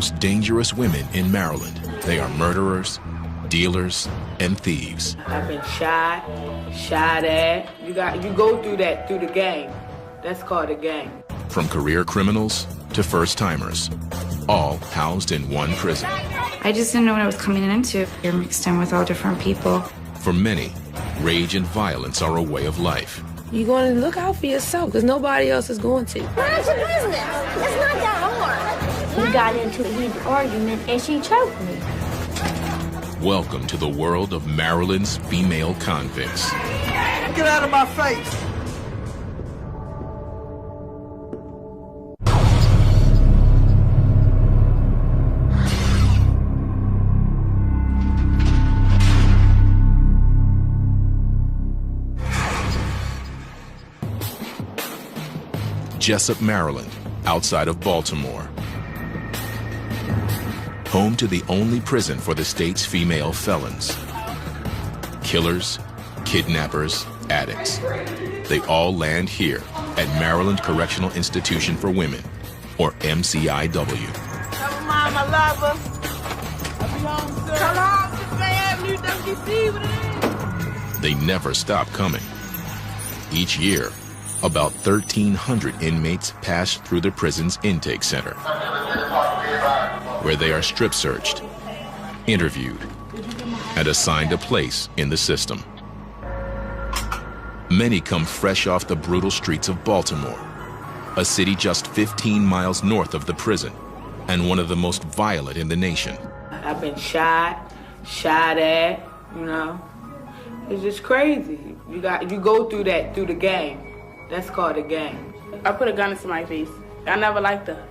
most dangerous women in Maryland. They are murderers, dealers, and thieves. I've been shot at. You go through that through the game. That's called a game. From career criminals to first-timers, all housed in one prison. I just didn't know what I was coming into. You're mixed in with all different people. For many, rage and violence are a way of life. You're going to look out for yourself because nobody else is going to. Mind your business. It's not that hard. We got into a heated argument and she choked me. Welcome to the world of Maryland's female convicts. Get out of my face! Jessup, Maryland, outside of Baltimore. Home to the only prison for the state's female felons. Killers, kidnappers, addicts. They all land here at Maryland Correctional Institution for Women, or MCIW. Never mind, my lover. I'll be home soon. Come on, Sister Avenue, WC, what it is? They never stop coming. Each year, about 1,300 inmates pass through the prison's intake center, where they are strip searched, interviewed, and assigned a place in the system. Many come fresh off the brutal streets of Baltimore, a city just 15 miles north of the prison and one of the most violent in the nation. I've been shot at, you know. It's just crazy. You go through that through the game. That's called a game. I put a gun in somebody's face. I never liked her.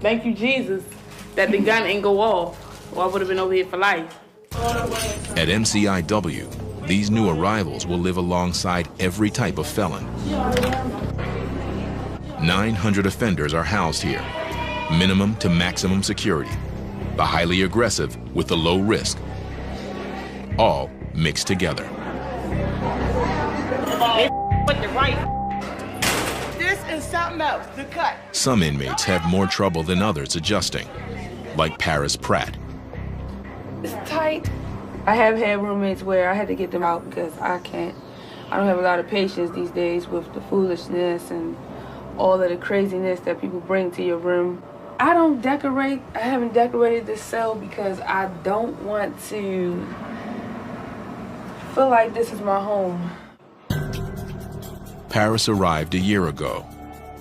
Thank you, Jesus, that the gun ain't go off, or I would have been over here for life. At MCIW, these new arrivals will live alongside every type of felon. 900 offenders are housed here, minimum to maximum security, the highly aggressive with the low risk, all mixed together. With the right. This is something else, the cut. Some inmates have more trouble than others adjusting, like Paris Pratt. It's tight. I have had roommates where I had to get them out because I don't have a lot of patience these days with the foolishness and all of the craziness that people bring to your room. I haven't decorated this cell because I don't want to feel like this is my home. Paris arrived a year ago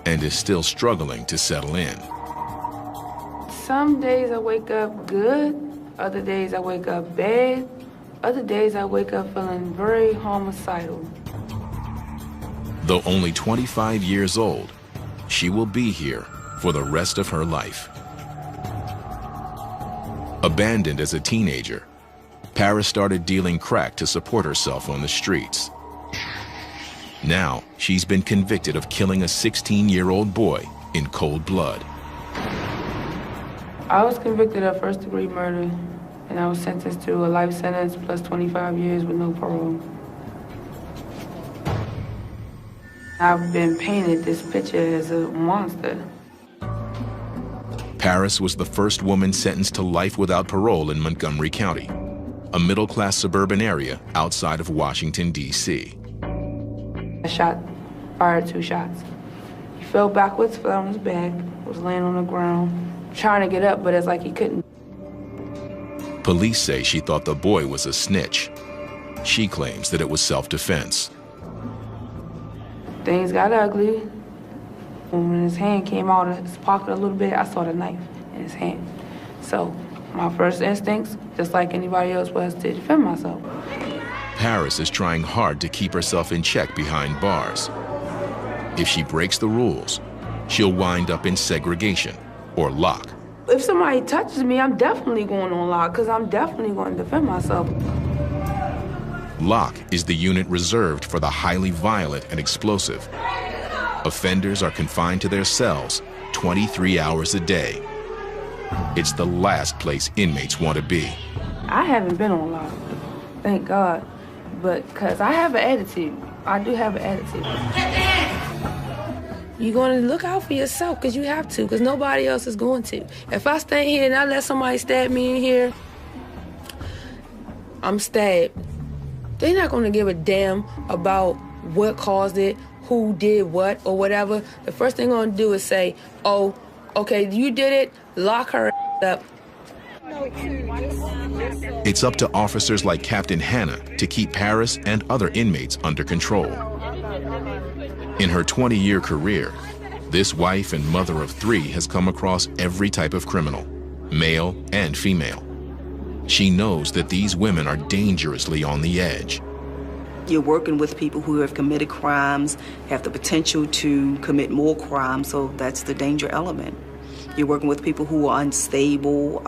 and is still struggling to settle in. Some days I wake up good, other days I wake up bad, other days I wake up feeling very homicidal. Though only 25 years old, she will be here for the rest of her life. Abandoned as a teenager, Paris started dealing crack to support herself on the streets. Now, she's been convicted of killing a 16-year-old boy in cold blood. I was convicted of first-degree murder, and I was sentenced to a life sentence plus 25 years with no parole. I've been painted this picture as a monster. Paris was the first woman sentenced to life without parole in Montgomery County, a middle-class suburban area outside of Washington, D.C. I fired 2 shots. He fell backwards, fell on his back, was laying on the ground, trying to get up, but it's like he couldn't. Police say she thought the boy was a snitch. She claims that it was self-defense. Things got ugly. When his hand came out of his pocket a little bit, I saw the knife in his hand. So my first instincts, just like anybody else, was to defend myself. Paris is trying hard to keep herself in check behind bars. If she breaks the rules, she'll wind up in segregation or lock. If somebody touches me, I'm definitely going on lock because I'm definitely going to defend myself. Lock is the unit reserved for the highly violent and explosive. Offenders are confined to their cells 23 hours a day. It's the last place inmates want to be. I haven't been on lock, thank God, but because I have an attitude. I do have an attitude. You're going to look out for yourself because you have to, because nobody else is going to. If I stay here and I let somebody stab me in here, I'm stabbed. They're not going to give a damn about what caused it, who did what, or whatever. The first thing they're going to do is say, oh, okay, you did it, lock her up. It's up to officers like Captain Hannah to keep Paris and other inmates under control. In her 20-year career, this wife and mother of 3 has come across every type of criminal, male and female. She knows that these women are dangerously on the edge. You're working with people who have committed crimes, have the potential to commit more crimes, so that's the danger element. You're working with people who are unstable,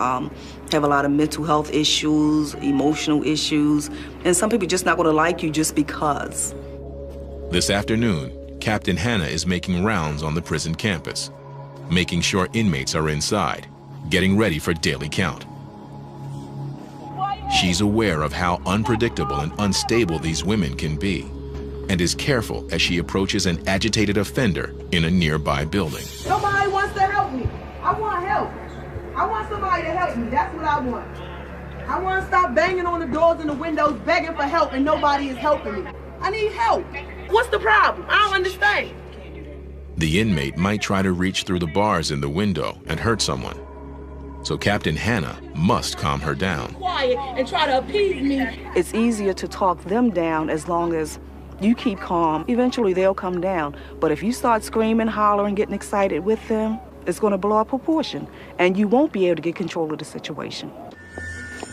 have a lot of mental health issues, emotional issues, and some people are just not going to like you just because. This afternoon, Captain Hannah is making rounds on the prison campus, making sure inmates are inside, getting ready for daily count. She's aware of how unpredictable and unstable these women can be, and is careful as she approaches an agitated offender in a nearby building. Somebody wants to help me. I want help. I want somebody to help me. That's what I want. I want to stop banging on the doors and the windows, begging for help, and nobody is helping me. I need help. What's the problem? I don't understand. The inmate might try to reach through the bars in the window and hurt someone. So Captain Hannah must calm her down. Quiet and try to appease me. It's easier to talk them down as long as you keep calm. Eventually they'll come down. But if you start screaming, hollering, getting excited with them, it's going to blow up proportion, and you won't be able to get control of the situation.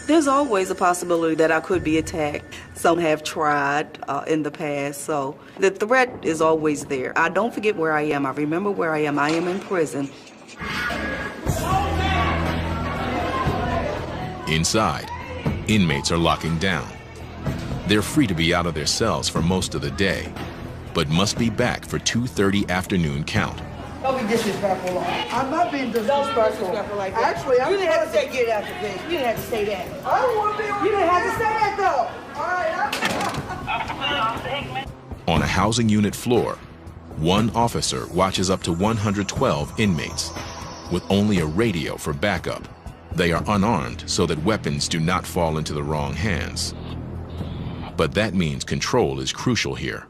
There's always a possibility that I could be attacked. Some have tried in the past, so the threat is always there. I don't forget where I am. I remember where I am. I am in prison. Inside, inmates are locking down. They're free to be out of their cells for most of the day, but must be back for 2:30 afternoon count. Don't be disrespectful. I'm not being disrespectful like that. Actually, you didn't have to say get out the bed. You didn't have to say that. I don't want to be. You didn't have to say that though. All right. On a housing unit floor, one officer watches up to 112 inmates, with only a radio for backup. They are unarmed so that weapons do not fall into the wrong hands. But that means control is crucial here.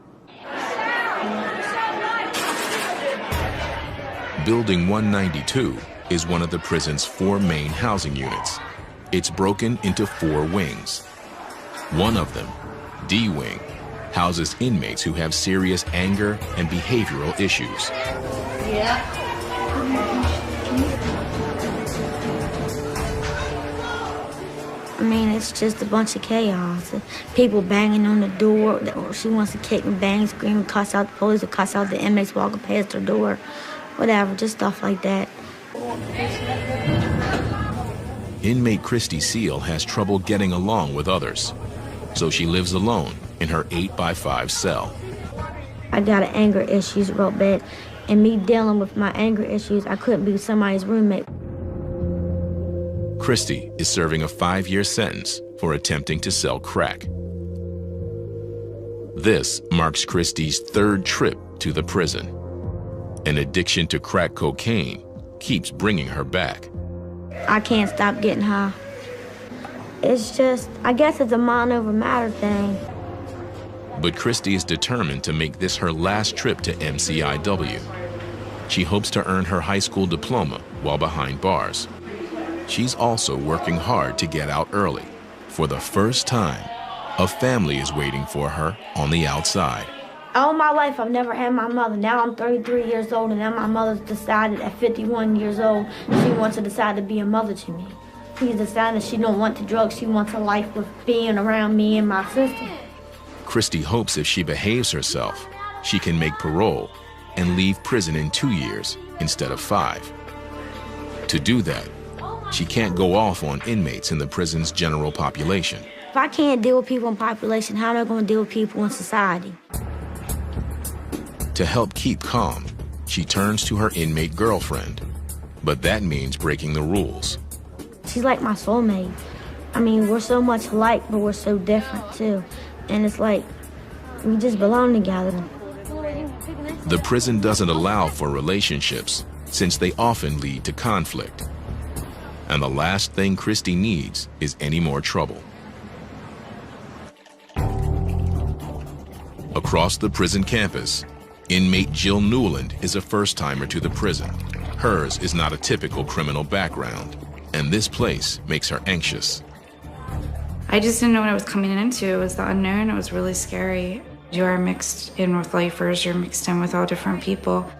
Building 192 is one of the prison's 4 main housing units. It's broken into 4 wings. One of them, D Wing, houses inmates who have serious anger and behavioral issues. Yeah. I mean, it's just a bunch of chaos. People banging on the door. She wants to kick and bang, scream, cuss out the police, or cuss out the inmates walking past her door. Whatever, just stuff like that. Inmate Christy Seal has trouble getting along with others, so she lives alone in her 8x5 cell. I got anger issues real bad, and me dealing with my anger issues, I couldn't be somebody's roommate. Christy is serving a 5-year sentence for attempting to sell crack. This marks Christy's 3rd trip to the prison. An addiction to crack cocaine keeps bringing her back. I can't stop getting high. It's just, I guess it's a mind over matter thing. But Christy is determined to make this her last trip to MCIW. She hopes to earn her high school diploma while behind bars. She's also working hard to get out early. For the first time, a family is waiting for her on the outside. All my life, I've never had my mother. Now I'm 33 years old, and now my mother's decided at 51 years old she wants to decide to be a mother to me. She's decided she don't want to drugs. She wants a life with being around me and my sister. Christy hopes if she behaves herself, she can make parole and leave prison in 2 years instead of 5. To do that, she can't go off on inmates in the prison's general population. If I can't deal with people in population, how am I going to deal with people in society? To help keep calm, she turns to her inmate girlfriend. But that means breaking the rules. She's like my soulmate. I mean, we're so much alike, but we're so different, too. And it's like, we just belong together. The prison doesn't allow for relationships since they often lead to conflict. And the last thing Christy needs is any more trouble. Across the prison campus, inmate Jill Newland is a first-timer to the prison. Hers is not a typical criminal background, and this place makes her anxious. I just didn't know what I was coming into. It was the unknown. It was really scary. You are mixed in with lifers. You're mixed in with all different people.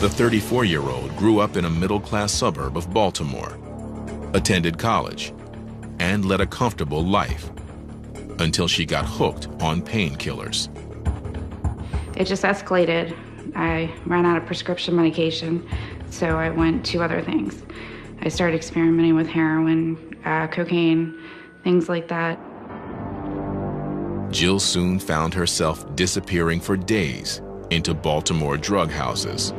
The 34-year-old grew up in a middle-class suburb of Baltimore, attended college, and led a comfortable life until she got hooked on painkillers. It just escalated. I ran out of prescription medication, so I went to other things. I started experimenting with heroin, cocaine, things like that. Jill soon found herself disappearing for days into Baltimore drug houses.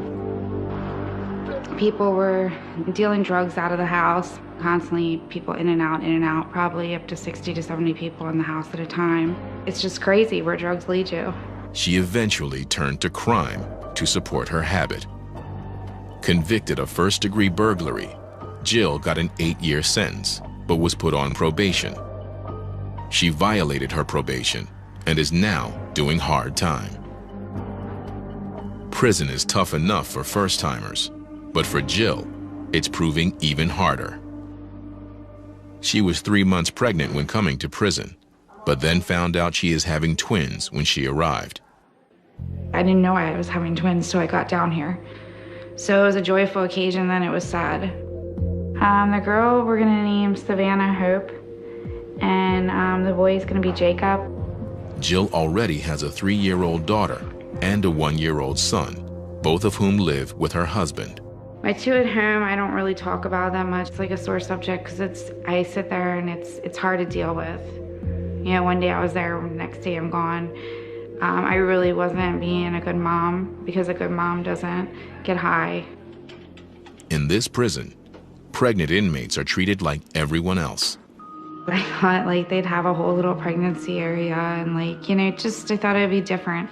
People were dealing drugs out of the house, constantly people in and out, probably up to 60 to 70 people in the house at a time. It's just crazy where drugs lead you. She eventually turned to crime to support her habit. Convicted of first-degree burglary, Jill got an 8-year sentence, but was put on probation. She violated her probation and is now doing hard time. Prison is tough enough for first-timers, but for Jill, it's proving even harder. She was 3 months pregnant when coming to prison, but then found out she is having twins when she arrived. I didn't know I was having twins till I got down here. So it was a joyful occasion, then it was sad. The girl we're gonna name Savannah Hope, and the boy is gonna be Jacob. Jill already has a 3-year-old daughter and a 1-year-old son, both of whom live with her husband. My two at home, I don't really talk about that much. It's like a sore subject because I sit there and it's hard to deal with. You know, one day I was there, next day I'm gone. I really wasn't being a good mom because a good mom doesn't get high. In this prison, pregnant inmates are treated like everyone else. I thought like they'd have a whole little pregnancy area and like, you know, just I thought it'd be different,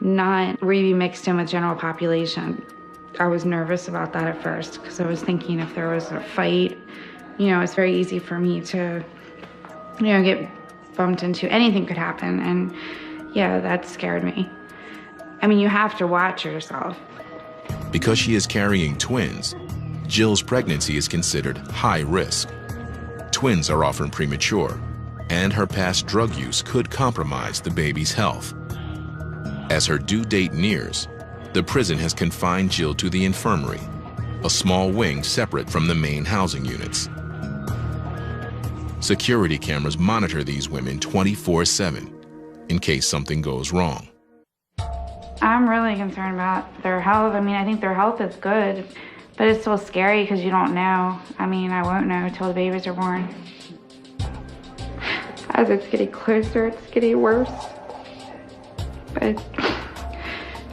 not really mixed in with general population. I was nervous about that at first because I was thinking if there was a fight, you know, it's very easy for me to, you know, get bumped into. Anything could happen, and yeah, that scared me. I mean, you have to watch yourself. Because she is carrying twins, Jill's pregnancy is considered high risk. Twins are often premature, and her past drug use could compromise the baby's health. As her due date nears, the prison has confined Jill to the infirmary, a small wing separate from the main housing units. Security cameras monitor these women 24/7 in case something goes wrong. I'm really concerned about their health. I mean, I think their health is good, but it's still scary because you don't know. I mean, I won't know until the babies are born. As it's getting closer, it's getting worse. But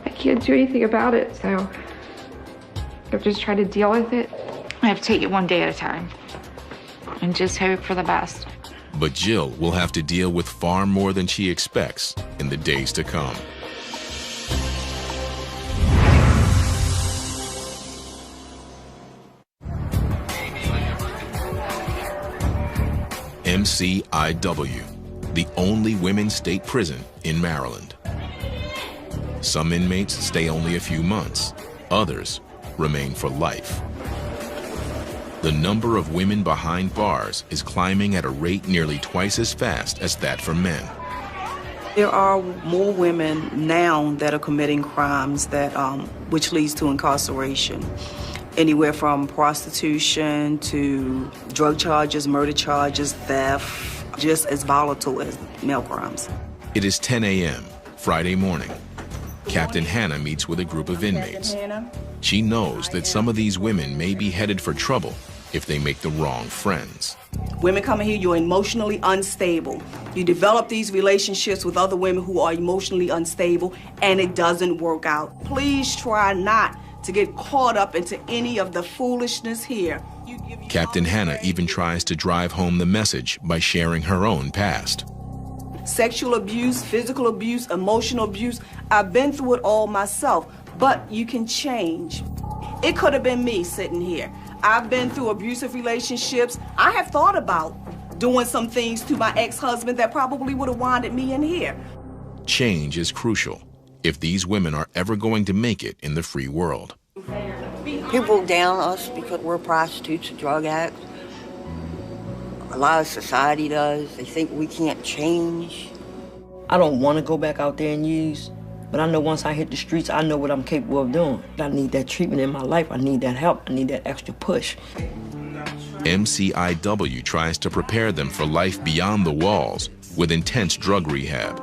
I can't do anything about it, so I've just tried to deal with it. I have to take it one day at a time and just hope for the best. But Jill will have to deal with far more than she expects in the days to come. MCIW, the only women's state prison in Maryland. Some inmates stay only a few months, others remain for life. The number of women behind bars is climbing at a rate nearly twice as fast as that for men. There are more women now that are committing crimes that, which leads to incarceration. Anywhere from prostitution to drug charges, murder charges, theft, just as volatile as male crimes. It is 10 a.m. Friday morning. Captain Hannah meets with a group of inmates. She knows that some of these women may be headed for trouble if they make the wrong friends. Women coming here, you're emotionally unstable. You develop these relationships with other women who are emotionally unstable, and it doesn't work out. Please try not to get caught up into any of the foolishness here. Captain Hannah even tries to drive home the message by sharing her own past. sexual abuse, physical abuse, emotional abuse. I've been through it all myself, but you can change. It could have been me sitting here. I've been through abusive relationships. I have thought about doing some things to my ex-husband that probably would have winded me in here. Change is crucial if these women are ever going to make it in the free world. People down us because we're prostitutes and drug addicts. A lot of society does. They think we can't change. I don't want to go back out there and use, but I know once I hit the streets, I know what I'm capable of doing. I need that treatment in my life. I need that help. I need that extra push. MCIW tries to prepare them for life beyond the walls with intense drug rehab,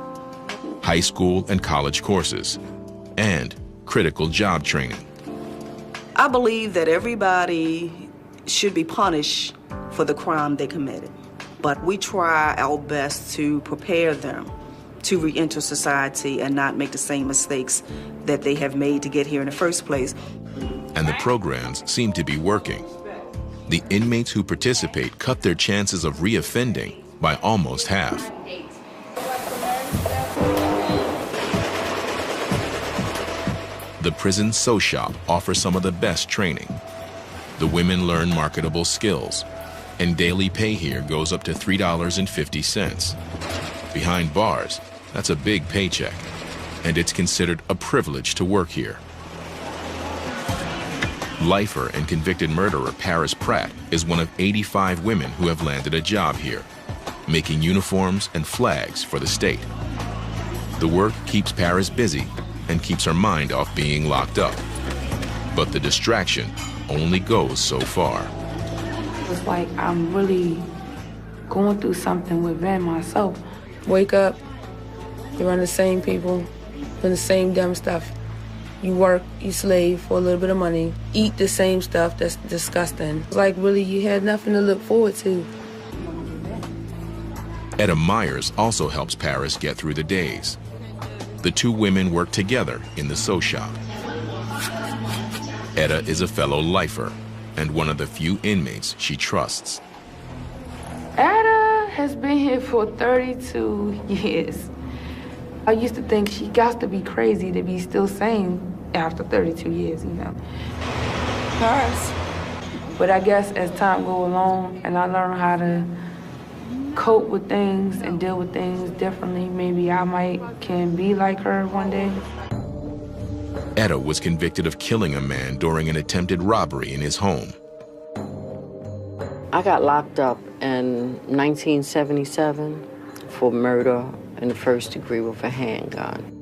high school and college courses, and critical job training. I believe that everybody should be punished for the crime they committed, but we try our best to prepare them to re-enter society and not make the same mistakes that they have made to get here in the first place. And the programs seem to be working. The inmates who participate cut their chances of reoffending by almost half. The prison sew shop offers some of the best training. The women learn marketable skills, and daily pay here goes up to $3.50. Behind bars, that's a big paycheck, and it's considered a privilege to work here. Lifer and convicted murderer Paris Pratt is one of 85 women who have landed a job here, making uniforms and flags for the state. The work keeps Paris busy and keeps her mind off being locked up. But the distraction only goes so far. It's like I'm really going through something within myself. Wake up, you're around the same people, doing the same dumb stuff. You work, you slave for a little bit of money, eat the same stuff that's disgusting. It's like really you had nothing to look forward to. Etta Myers also helps Paris get through the days. The two women work together in the sew shop. Etta is a fellow lifer and one of the few inmates she trusts. Etta has been here for 32 years. I used to think she got to be crazy to be still sane after 32 years, you know. Paris. But I guess as time goes along and I learn how to cope with things and deal with things differently, maybe I can be like her one day. Etta was convicted of killing a man during an attempted robbery in his home. I got locked up in 1977 for murder in the first degree with a handgun.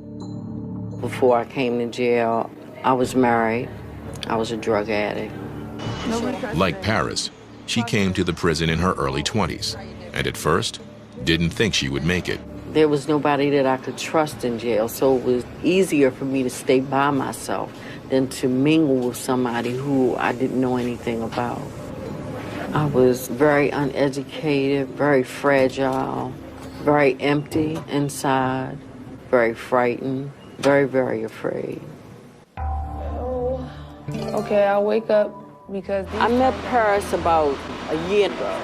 Before I came to jail, I was married. I was a drug addict. Like Paris, she came to the prison in her early 20s, and at first, didn't think she would make it. There was nobody that I could trust in jail, so it was easier for me to stay by myself than to mingle with somebody who I didn't know anything about. I was very uneducated, very fragile, very empty inside, very frightened, very, very afraid. Okay, I wake up because... I met Paris about a year ago.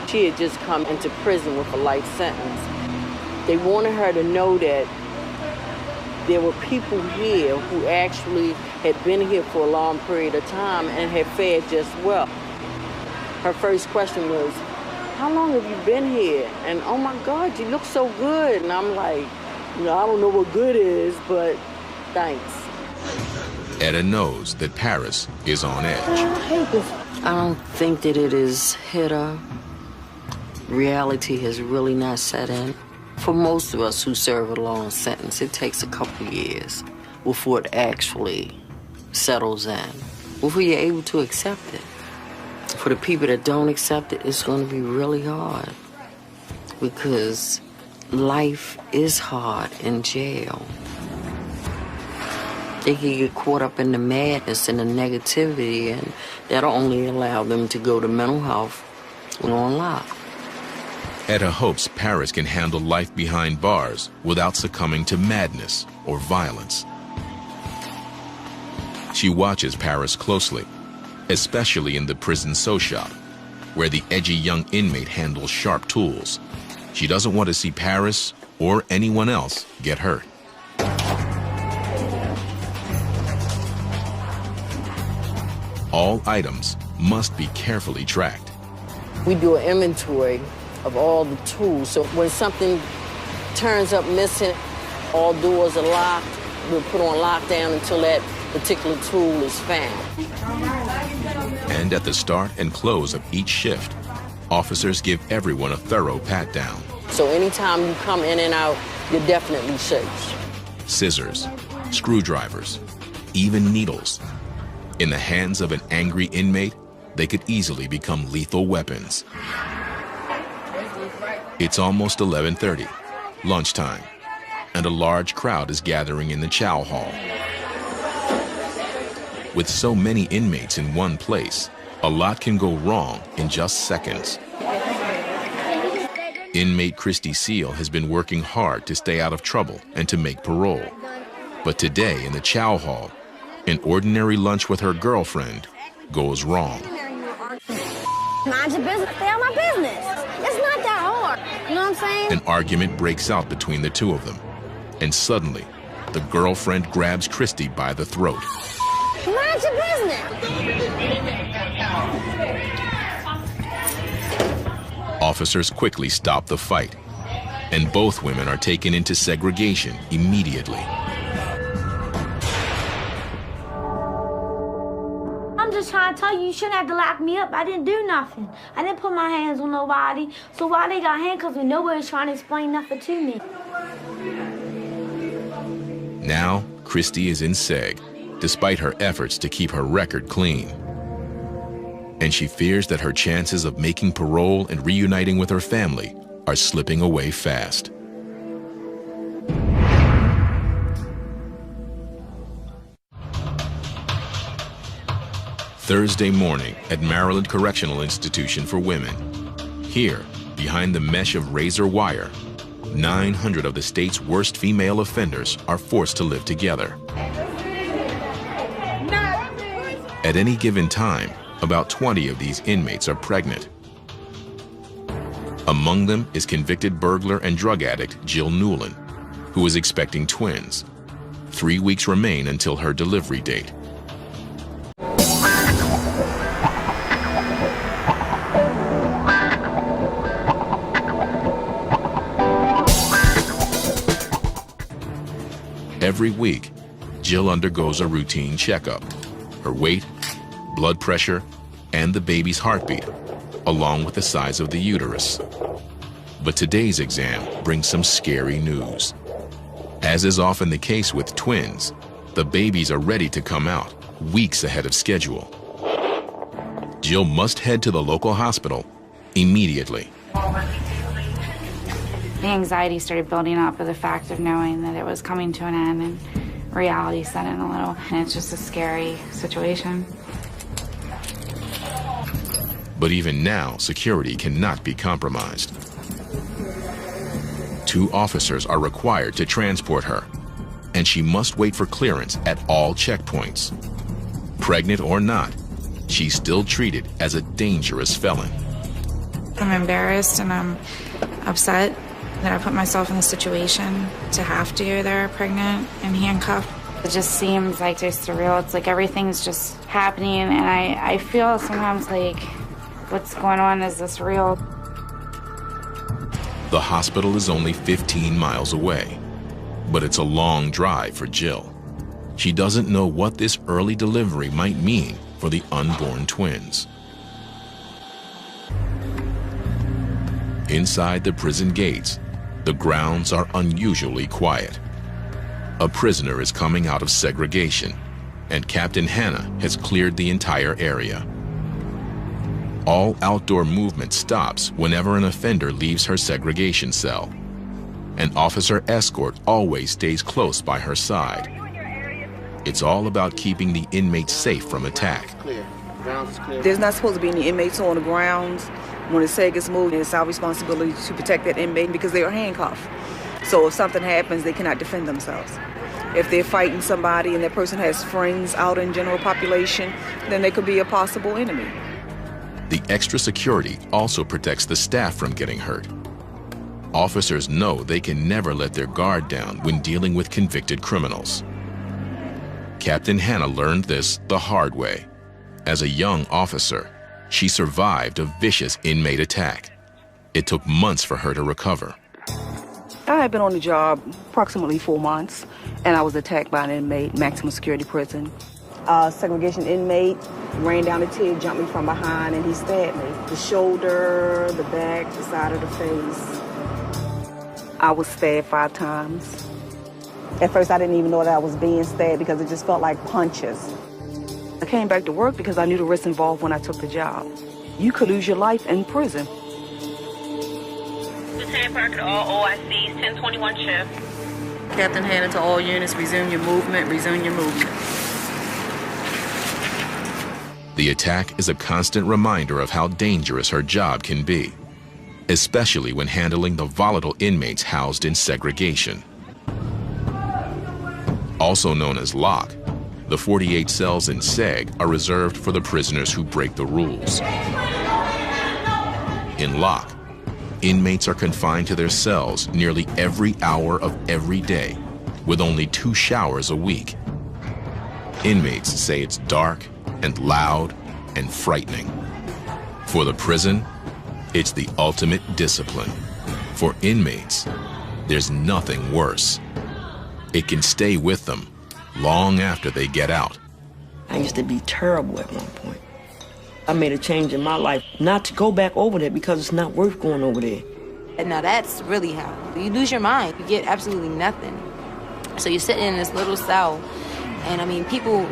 She had just come into prison with a life sentence. They wanted her to know that there were people here who actually had been here for a long period of time and had fared just well. Her first question was, how long have you been here? And oh my God, you look so good. And I'm like, you know, I don't know what good is, but thanks. Etta knows that Paris is on edge. I hate this. I don't think that it has hit her. Reality has really not set in. For most of us who serve a long sentence, it takes a couple years before it actually settles in, before you're able to accept it. For the people that don't accept it, it's going to be really hard because life is hard in jail. They can get caught up in the madness and the negativity, and that'll only allow them to go to mental health when on lock. Etta hopes Paris can handle life behind bars without succumbing to madness or violence. She watches Paris closely, especially in the prison sew shop, where the edgy young inmate handles sharp tools She doesn't want to see Paris or anyone else get hurt. All items must be carefully tracked. We do an inventory of all the tools, so when something turns up missing, all doors are locked, we'll put on lockdown until that particular tool is found. And at the start and close of each shift, officers give everyone a thorough pat-down. So anytime you come in and out, you're definitely safe. Scissors, screwdrivers, even needles. In the hands of an angry inmate, they could easily become lethal weapons. It's almost 11:30, lunchtime, and a large crowd is gathering in the chow hall. With so many inmates in one place, a lot can go wrong in just seconds. Inmate Christy Seal has been working hard to stay out of trouble and to make parole. But today in the chow hall, an ordinary lunch with her girlfriend goes wrong. Mind your business, stay out my business. It's not that hard, you know what I'm saying? An argument breaks out between the two of them, and suddenly, the girlfriend grabs Christy by the throat. Mind your business. Officers quickly stop the fight, and both women are taken into segregation immediately. I'm just trying to tell you, you shouldn't have to lock me up. I didn't do nothing. I didn't put my hands on nobody. So why they got handcuffs when nobody's trying to explain nothing to me? Now, Christy is in seg, despite her efforts to keep her record clean. And she fears that her chances of making parole and reuniting with her family are slipping away fast. Thursday morning at Maryland Correctional Institution for Women. Here, behind the mesh of razor wire, 900 of the state's worst female offenders are forced to live together. At any given time, about 20 of these inmates are pregnant. Among them is convicted burglar and drug addict Jill Newland, who is expecting twins. 3 weeks remain until her delivery date. Every week, Jill undergoes a routine checkup. Her weight, blood pressure, and the baby's heartbeat, along with the size of the uterus. But today's exam brings some scary news. As is often the case with twins, the babies are ready to come out weeks ahead of schedule. Jill must head to the local hospital immediately. The anxiety started building up with the fact of knowing that it was coming to an end, and reality set in a little, and it's just a scary situation. But even now, security cannot be compromised. 2 officers are required to transport her, and she must wait for clearance at all checkpoints. Pregnant or not, she's still treated as a dangerous felon. I'm embarrassed and I'm upset that I put myself in the situation to have to go there pregnant and handcuffed. It just seems like so surreal. It's like everything's just happening, and I feel sometimes like, what's going on? Is this real? The hospital is only 15 miles away, but it's a long drive for Jill. She doesn't know what this early delivery might mean for the unborn twins. Inside the prison gates, the grounds are unusually quiet. A prisoner is coming out of segregation, and Captain Hannah has cleared the entire area. All outdoor movement stops whenever an offender leaves her segregation cell. An officer escort always stays close by her side. It's all about keeping the inmates safe from attack. There's not supposed to be any inmates on the grounds. When the seg gets moved, it's our responsibility to protect that inmate because they are handcuffed. So if something happens, they cannot defend themselves. If they're fighting somebody and that person has friends out in general population, then they could be a possible enemy. The extra security also protects the staff from getting hurt. officers know they can never let their guard down when dealing with convicted criminals. Captain Hannah learned this the hard way. As a young officer, she survived a vicious inmate attack. It took months for her to recover. I had been on the job approximately 4 months, and I was attacked by an inmate, maximum security prison. Segregation inmate ran down the table, jumped me from behind, and he stabbed me. The shoulder, the back, the side of the face. I was stabbed 5 times. At first, I didn't even know that I was being stabbed because it just felt like punches. I came back to work because I knew the risks involved when I took the job. You could lose your life in prison. Lieutenant Parker to all OICs, 1021 shift. Captain Hannah to all units, resume your movement, resume your movement. The attack is a constant reminder of how dangerous her job can be, especially when handling the volatile inmates housed in segregation. Also known as lock, the 48 cells in seg are reserved for the prisoners who break the rules. In lock, inmates are confined to their cells nearly every hour of every day, with only 2 showers a week. Inmates say it's dark and loud and frightening. For the prison, it's the ultimate discipline. For inmates, there's nothing worse. It can stay with them long after they get out. I used to be terrible at one point. I made a change in my life not to go back over there because it's not worth going over there. And now that's really how you lose your mind. You get absolutely nothing. So you're sitting in this little cell, and I mean, people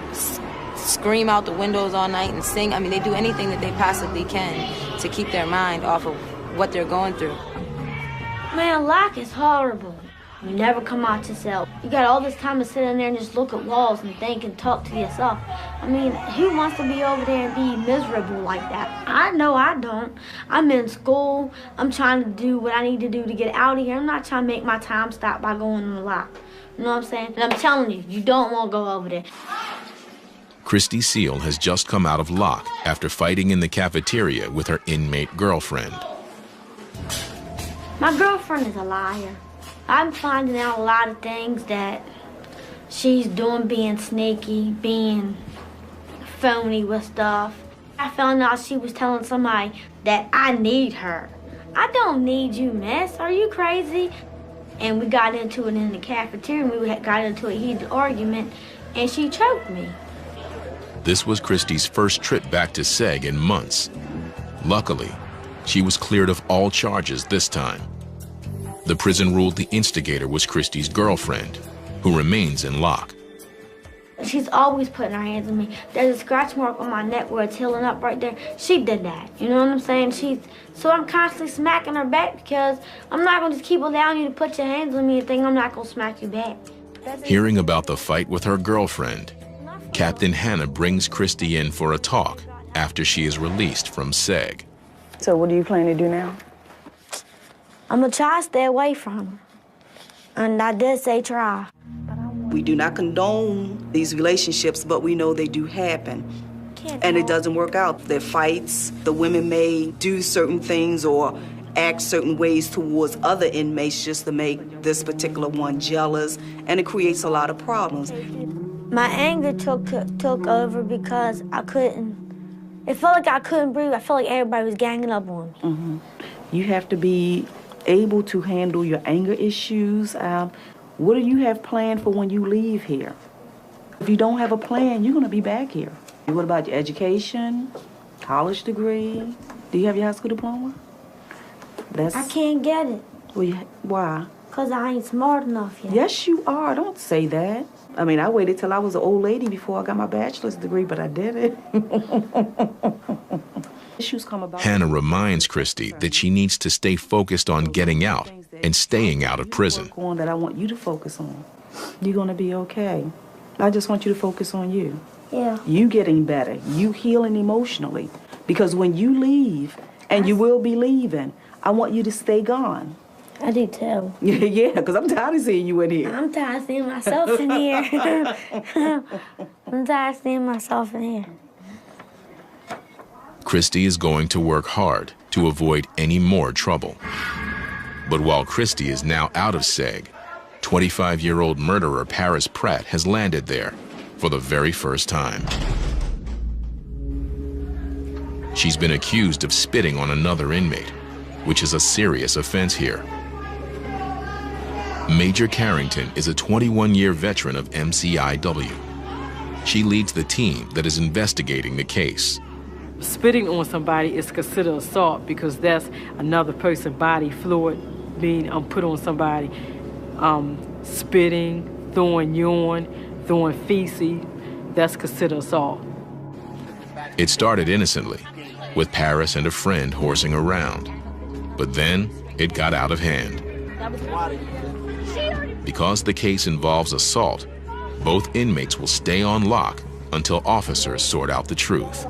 scream out the windows all night and sing. I mean, they do anything that they possibly can to keep their mind off of what they're going through. Man, lock is horrible. You never come out your cell. You got all this time to sit in there and just look at walls and think and talk to yourself. I mean, who wants to be over there and be miserable like that? I know I don't. I'm in school. I'm trying to do what I need to do to get out of here. I'm not trying to make my time stop by going in the lock. You know what I'm saying? And I'm telling you, you don't want to go over there. Christy Seal has just come out of lock after fighting in the cafeteria with her inmate girlfriend. My girlfriend is a liar. I'm finding out a lot of things that she's doing, being sneaky, being phony with stuff. I found out she was telling somebody that I need her. I don't need you, miss. Are you crazy? And we got into it in the cafeteria, and we got into a heated argument, and she choked me. This was Christy's first trip back to seg in months. Luckily, she was cleared of all charges this time. The prison ruled the instigator was Christy's girlfriend, who remains in lock. She's always putting her hands on me. There's a scratch mark on my neck where it's healing up right there. She did that. You know what I'm saying? So I'm constantly smacking her back because I'm not going to just keep allowing you to put your hands on me and think I'm not going to smack you back. Hearing about the fight with her girlfriend, Captain Hannah brings Christy in for a talk after she is released from seg. So what do you plan to do now? I'm going to try to stay away from her. And I did say try. We do not condone these relationships, but we know they do happen. And it doesn't work out. There are fights. The women may do certain things or act certain ways towards other inmates just to make this particular one jealous, and it creates a lot of problems. My anger took over because I couldn't. It felt like I couldn't breathe. I felt like everybody was ganging up on me. Mm-hmm. You have to be able to handle your anger issues. What do you have planned for when you leave here? If you don't have a plan, you're going to be back here. What about your education, college degree? Do you have your high school diploma? I can't get it. Well, why? Because I ain't smart enough yet. Yes, you are. Don't say that. I mean, I waited till I was an old lady before I got my bachelor's degree, but I did it. Issues come about. Hannah reminds Christy that she needs to stay focused on getting out and staying out of prison. That I want you to focus on. You're going to be okay. I just want you to focus on you. Yeah. You getting better. You healing emotionally. Because when you leave, and you will be leaving, I want you to stay gone. I do too. Yeah, because I'm tired of seeing you in here. I'm tired of seeing myself in here. I'm tired of seeing myself in here. Christy is going to work hard to avoid any more trouble. But while Christie is now out of SEG, 25-year-old murderer Paris Pratt has landed there for the very first time. She's been accused of spitting on another inmate, which is a serious offense here. Major Carrington is a 21-year veteran of MCIW. She leads the team that is investigating the case. Spitting on somebody is considered assault because that's another person's body fluid being put on somebody. Spitting, throwing urine, throwing feces, that's considered assault. It started innocently, with Paris and a friend horsing around. But then it got out of hand. Because the case involves assault, both inmates will stay on lock until officers sort out the truth.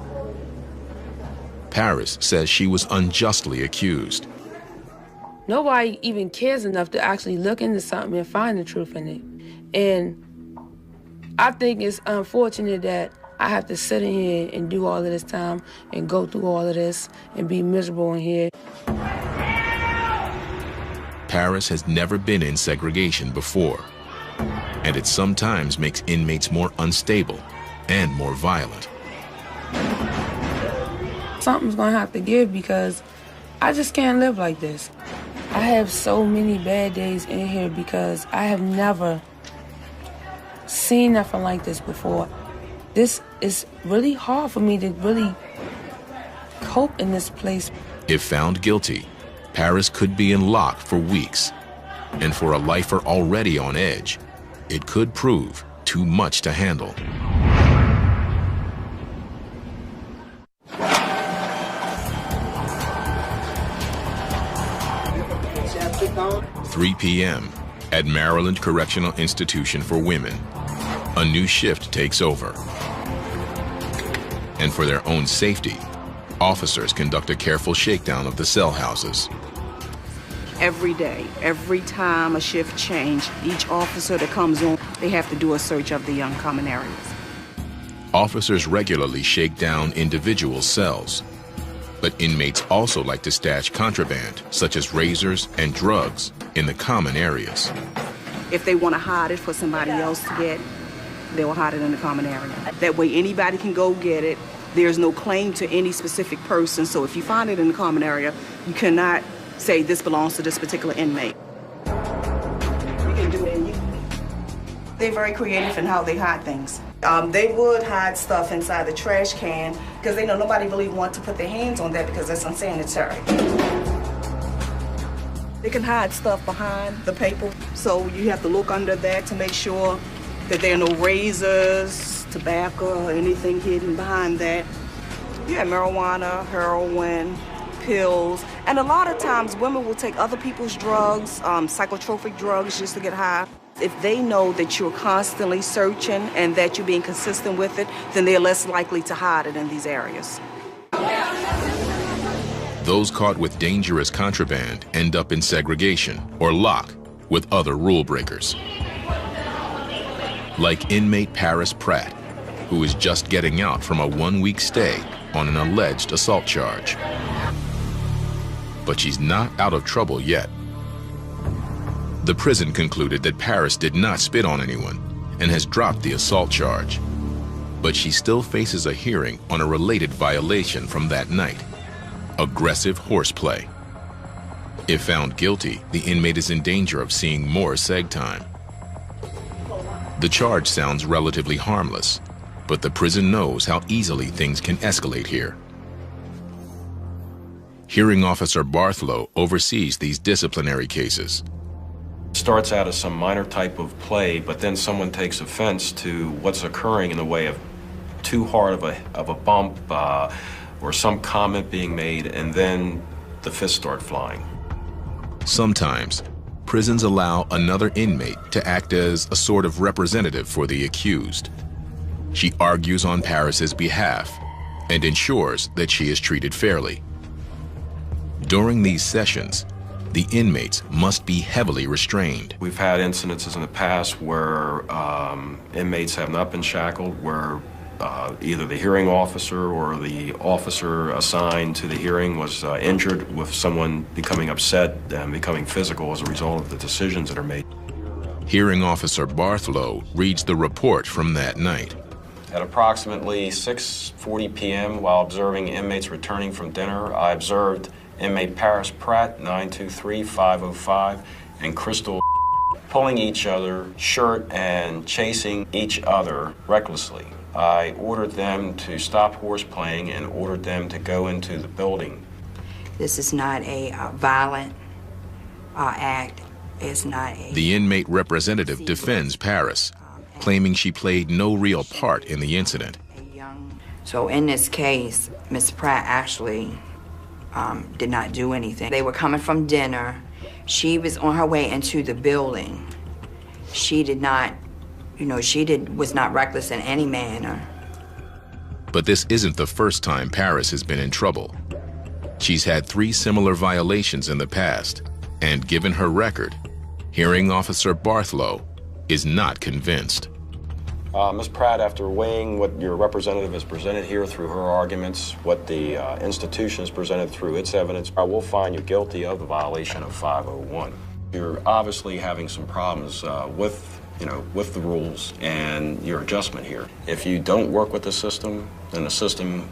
Paris says she was unjustly accused. Nobody even cares enough to actually look into something and find the truth in it. And I think it's unfortunate that I have to sit in here and do all of this time and go through all of this and be miserable in here. Paris has never been in segregation before, and it sometimes makes inmates more unstable and more violent. Something's gonna have to give because I just can't live like this. I have so many bad days in here because I have never seen nothing like this before. This is really hard for me to really cope in this place. If found guilty, Paris could be in lock for weeks. And for a lifer already on edge, it could prove too much to handle. "3 p.m. at Maryland Correctional Institution for Women. A new shift takes over. And for their own safety, officers conduct a careful shakedown of the cell houses. Every day, every time a shift change, each officer that comes on, they have to do a search of the common areas. Officers regularly shake down individual cells, but inmates also like to stash contraband, such as razors and drugs, in the common areas. If they want to hide it for somebody else to get, they will hide it in the common area. That way anybody can go get it. There's no claim to any specific person, so if you find it in the common area, you cannot say this belongs to this particular inmate. You can do it. They're very creative in how they hide things. They would hide stuff inside the trash can because they know nobody really wants to put their hands on that because that's unsanitary. They can hide stuff behind the paper, so you have to look under that to make sure that there are no razors, tobacco, or anything hidden behind that. You have marijuana, heroin, pills, and a lot of times women will take other people's drugs, psychotropic drugs, just to get high. If they know that you're constantly searching and that you're being consistent with it, then they're less likely to hide it in these areas. Those caught with dangerous contraband end up in segregation or lock with other rule breakers. Like inmate Paris Pratt, who is just getting out from a 1-week stay on an alleged assault charge. But she's not out of trouble yet. The prison concluded that Paris did not spit on anyone and has dropped the assault charge. But she still faces a hearing on a related violation from that night: aggressive horseplay. If found guilty, the inmate is in danger of seeing more seg time. The charge sounds relatively harmless, but the prison knows how easily things can escalate here. Hearing Officer Barthlow oversees these disciplinary cases. Starts out as some minor type of play, but then someone takes offense to what's occurring in the way of too hard of a bump or some comment being made, and then the fists start flying. Sometimes, prisons allow another inmate to act as a sort of representative for the accused. She argues on Paris's behalf and ensures that she is treated fairly. During these sessions, the inmates must be heavily restrained. We've had incidences in the past where inmates have not been shackled, where either the hearing officer or the officer assigned to the hearing was injured, with someone becoming upset and becoming physical as a result of the decisions that are made. Hearing Officer Barthlow reads the report from that night. At approximately 6:40 p.m., while observing inmates returning from dinner, I observed inmate Paris Pratt, 923-505, and Crystal pulling each other's shirt and chasing each other recklessly. I ordered them to stop horseplaying and ordered them to go into the building. This is not a violent act. It's not a... The inmate representative defends Paris, claiming she played no real part in the incident. So in this case, Ms. Pratt actually did not do anything. They were coming from dinner. She was on her way into the building. She did not, was not reckless in any manner. But this isn't the first time Paris has been in trouble. She's had 3 similar violations in the past, and given her record, Hearing Officer Barthlow is not convinced. Ms. Pratt, after weighing what your representative has presented here through her arguments, what the institution has presented through its evidence, I will find you guilty of the violation of 501. You're obviously having some problems with the rules and your adjustment here. If you don't work with the system, then the system,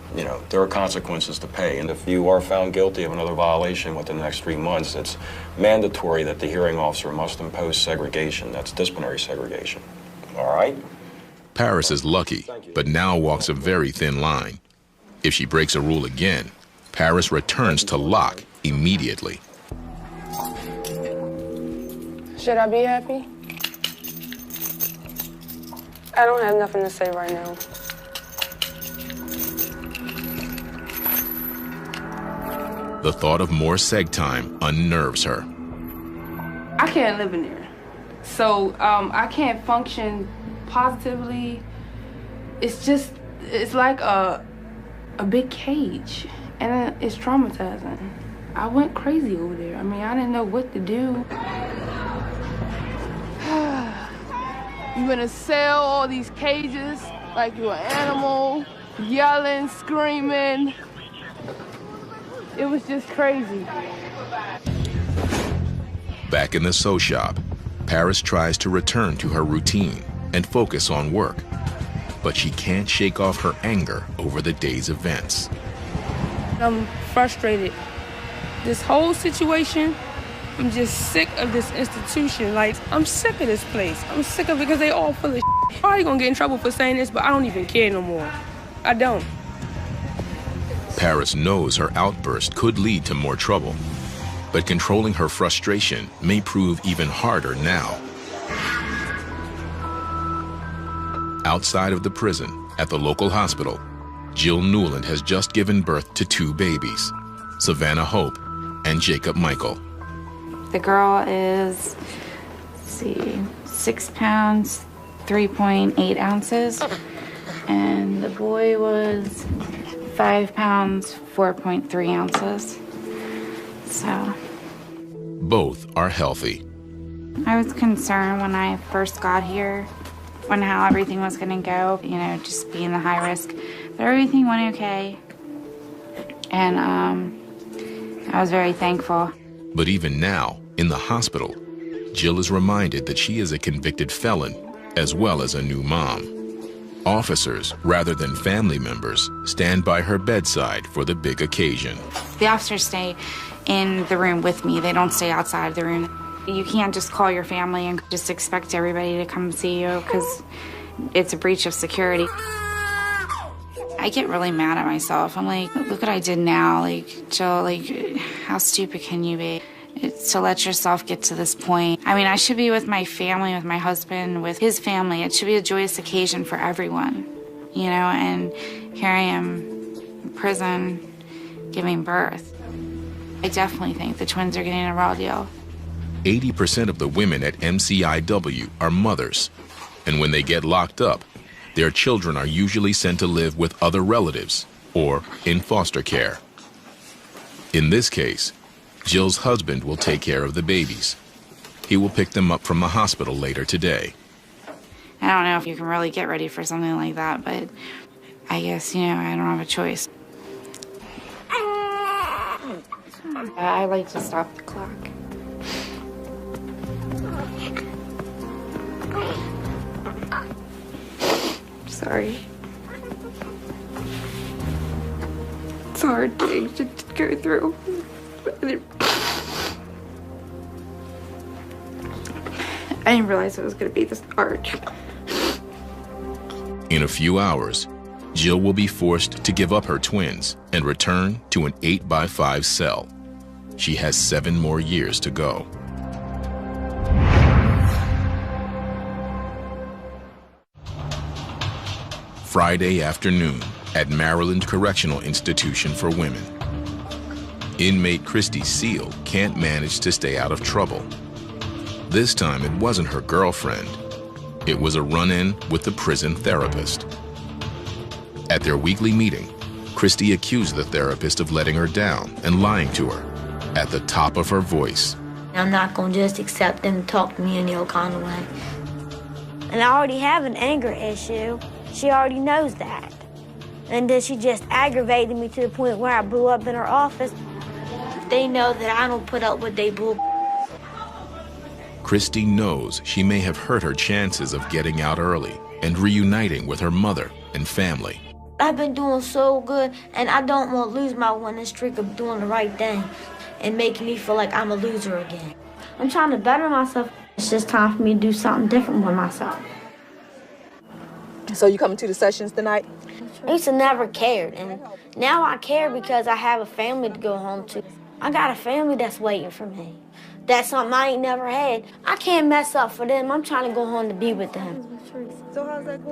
there are consequences to pay. And if you are found guilty of another violation within the next 3 months, it's mandatory that the hearing officer must impose segregation. That's disciplinary segregation. All right? Paris is lucky, but now walks a very thin line. If she breaks a rule again, Paris returns to lock immediately. Should I be happy? I don't have nothing to say right now. The thought of more seg time unnerves her. I can't live in there. So I can't function positively. It's like a big cage, and it's traumatizing. I went crazy over there. I mean, I didn't know what to do. You in a cell, all these cages, like you're an animal, yelling, screaming. It was just crazy. Back in the sew shop, Paris tries to return to her routine and focus on work, but she can't shake off her anger over the day's events. I'm frustrated. This whole situation, I'm just sick of this institution. Like, I'm sick of this place. I'm sick of it because they all full of shit. Probably gonna get in trouble for saying this, but I don't even care no more. I don't. Paris knows her outburst could lead to more trouble, but controlling her frustration may prove even harder now. Outside of the prison, at the local hospital, Jill Newland has just given birth to 2 babies, Savannah Hope and Jacob Michael. The girl is, 6 pounds, 3.8 ounces, and the boy was 5 pounds, 4.3 ounces. So. Both are healthy. I was concerned when I first got here, how everything was gonna go, just being the high risk, but everything went okay. And I was very thankful. But even now, in the hospital, Jill is reminded that she is a convicted felon, as well as a new mom. Officers, rather than family members, stand by her bedside for the big occasion. The officers stay in the room with me. They don't stay outside the room. You can't just call your family and just expect everybody to come see you because it's a breach of security. I get really mad at myself. I'm like, look what I did now. Like, Jill, how stupid can you be? To let yourself get to this point. I mean, I should be with my family, with my husband, with his family. It should be a joyous occasion for everyone, and here I am in prison giving birth. I definitely think the twins are getting a raw deal. 80% of the women at MCIW are mothers, and when they get locked up, their children are usually sent to live with other relatives or in foster care. In this case, Jill's husband will take care of the babies. He will pick them up from the hospital later today. I don't know if you can really get ready for something like that, but I guess, I don't have a choice. I like to stop the clock. Sorry. It's a hard thing to go through. I didn't realize it was going to be this hard. In a few hours, Jill will be forced to give up her twins and return to an 8x5 cell. She has 7 more years to go. Friday afternoon at Maryland Correctional Institution for Women. Inmate Christy Seal can't manage to stay out of trouble. This time it wasn't her girlfriend. It was a run-in with the prison therapist. At their weekly meeting, Christy accused the therapist of letting her down and lying to her at the top of her voice. I'm not going to just accept them to talk to me any old kind of way. And I already have an anger issue. She already knows that. And then she just aggravated me to the point where I blew up in her office. They know that I don't put up with they bull. Christy knows she may have hurt her chances of getting out early and reuniting with her mother and family. I've been doing so good, and I don't want to lose my winning streak of doing the right thing and making me feel like I'm a loser again. I'm trying to better myself. It's just time for me to do something different with myself. So you coming to the sessions tonight? I used to never cared, and now I care because I have a family to go home to. I got a family that's waiting for me. That's something I ain't never had. I can't mess up for them. I'm trying to go home to be with them.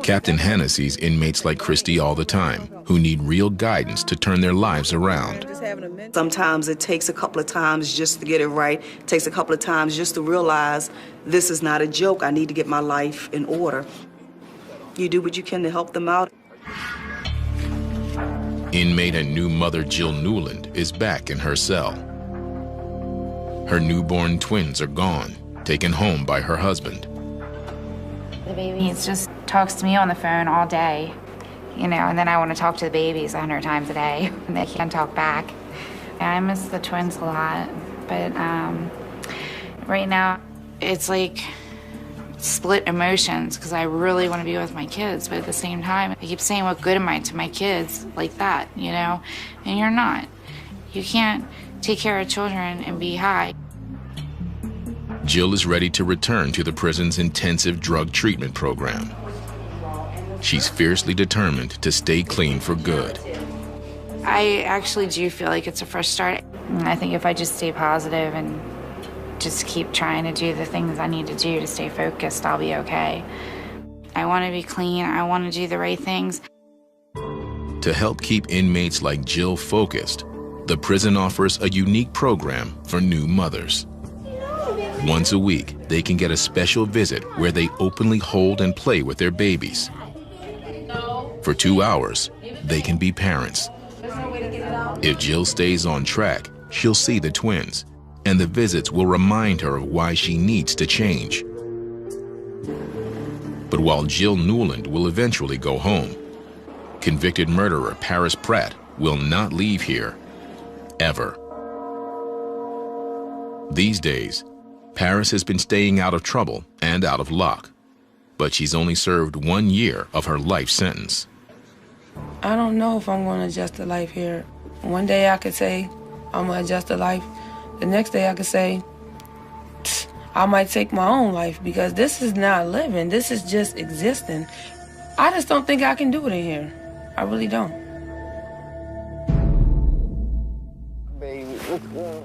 Captain Hannah sees inmates like Christy all the time who need real guidance to turn their lives around. Sometimes it takes a couple of times just to get it right. It takes a couple of times just to realize this is not a joke. I need to get my life in order. You do what you can to help them out. Inmate and new mother Jill Newland is back in her cell. Her newborn twins are gone, taken home by her husband. The baby just talks to me on the phone all day, and then I want to talk to the babies 100 times a day, and they can't talk back. I miss the twins a lot, but right now it's like split emotions because I really want to be with my kids, but at the same time, I keep saying, what good am I to my kids like that, and you're not. You can't take care of children and be high. Jill is ready to return to the prison's intensive drug treatment program. She's fiercely determined to stay clean for good. I actually do feel like it's a fresh start. I think if I just stay positive and just keep trying to do the things I need to do to stay focused, I'll be okay. I want to be clean. I want to do the right things. To help keep inmates like Jill focused, the prison offers a unique program for new mothers. Once a week, they can get a special visit where they openly hold and play with their babies. For 2 hours, they can be parents. If Jill stays on track, she'll see the twins, and the visits will remind her of why she needs to change. But while Jill Newland will eventually go home, convicted murderer Paris Pratt will not leave here, ever. These days, Paris has been staying out of trouble and out of luck, but she's only served 1 year of her life sentence. I don't know if I'm going to adjust to life here. One day I could say I'm going to adjust to life. The next day I could say I might take my own life because this is not living. This is just existing. I just don't think I can do it in here. I really don't.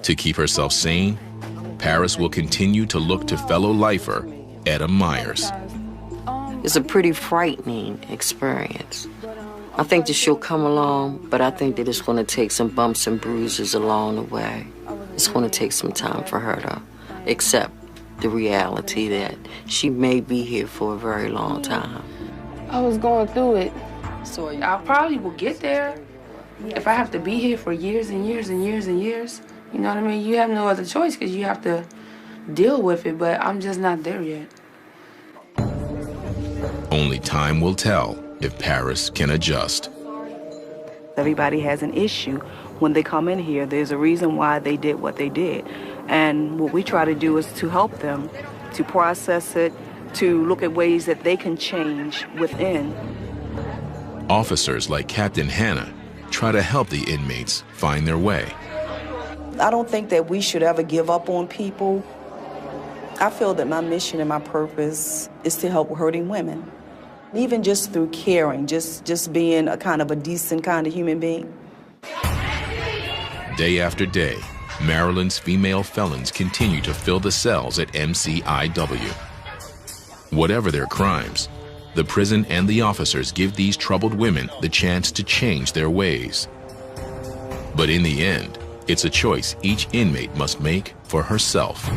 To keep herself sane, Paris will continue to look to fellow lifer Etta Myers. It's a pretty frightening experience. I think that she'll come along, but I think that it's going to take some bumps and bruises along the way. It's going to take some time for her to accept the reality that she may be here for a very long time. I was going through it, so I probably will get there. If I have to be here for years and years and years and years, you know what I mean? You have no other choice because you have to deal with it, but I'm just not there yet. Only time will tell if Paris can adjust. Everybody has an issue when they come in here. There's a reason why they did what they did. And what we try to do is to help them, to process it, to look at ways that they can change within. Officers like Captain Hannah try to help the inmates find their way. I don't think that we should ever give up on people. I feel that my mission and my purpose is to help hurting women. Even just through caring, just being a kind of a decent kind of human being. Day after day, Maryland's female felons continue to fill the cells at MCIW. Whatever their crimes, the prison and the officers give these troubled women the chance to change their ways. But in the end, it's a choice each inmate must make for herself.